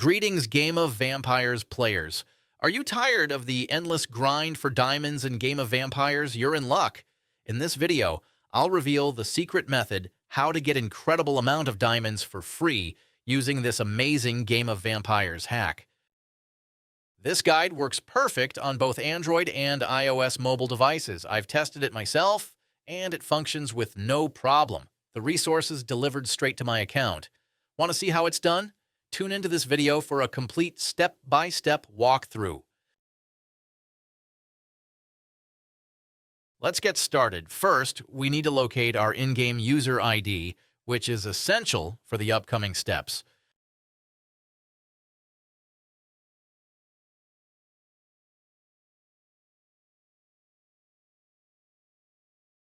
Greetings, Game of Vampires players. Are you tired of the endless grind for diamonds in Game of Vampires? You're in luck. In this video, I'll reveal the secret method how to get incredible amount of diamonds for free using this amazing Game of Vampires hack. This guide works perfect on both Android and iOS mobile devices. I've tested it myself, and it functions with no problem. The resources delivered straight to my account. Want to see how it's done? Tune into this video for a complete step-by-step walkthrough. Let's get started. First, we need to locate our in-game user ID, which is essential for the upcoming steps.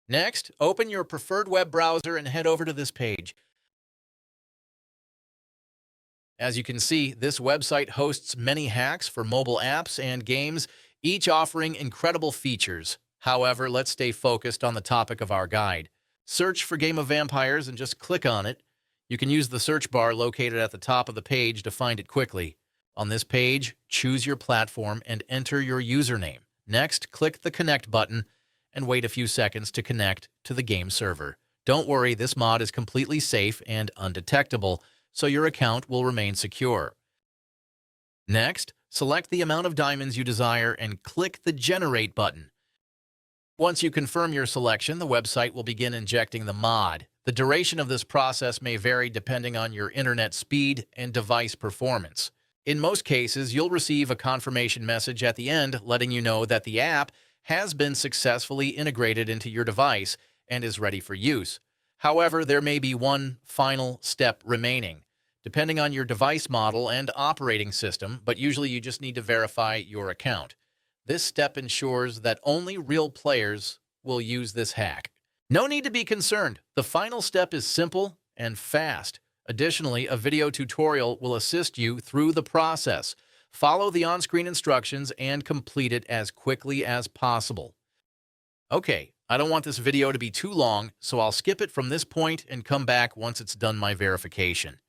Next, open your preferred web browser and head over to this page. As you can see, this website hosts many hacks for mobile apps and games, each offering incredible features. However, let's stay focused on the topic of our guide. Search for Game of Vampires and just click on it. You can use the search bar located at the top of the page to find it quickly. On this page, choose your platform and enter your username. Next, click the Connect button and wait a few seconds to connect to the game server. Don't worry, this mod is completely safe and undetectable, so your account will remain secure. Next, select the amount of diamonds you desire and click the Generate button. Once you confirm your selection, the website will begin injecting the mod. The duration of this process may vary depending on your internet speed and device performance. In most cases, you'll receive a confirmation message at the end letting you know that the app has been successfully integrated into your device and is ready for use. However, there may be one final step remaining, depending on your device model and operating system, but usually you just need to verify your account. This step ensures that only real players will use this hack. No need to be concerned. The final step is simple and fast. Additionally, a video tutorial will assist you through the process. Follow the on-screen instructions and complete it as quickly as possible. Okay, I don't want this video to be too long, so I'll skip it from this point and come back once it's done my verification.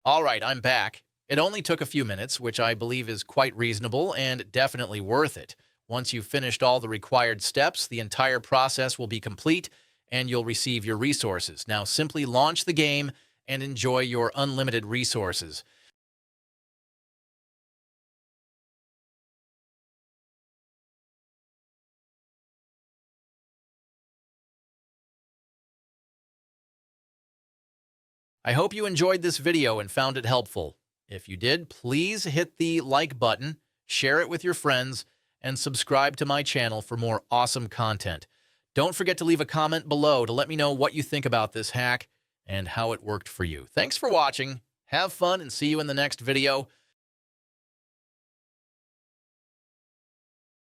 All right, I'm back. It only took a few minutes, which I believe is quite reasonable and definitely worth it. Once you've finished all the required steps, the entire process will be complete and you'll receive your resources. Now simply launch the game and enjoy your unlimited resources. I hope you enjoyed this video and found it helpful. If you did, please hit the like button, share it with your friends, and subscribe to my channel for more awesome content. Don't forget to leave a comment below to let me know what you think about this hack and how it worked for you. Thanks for watching, have fun, and see you in the next video.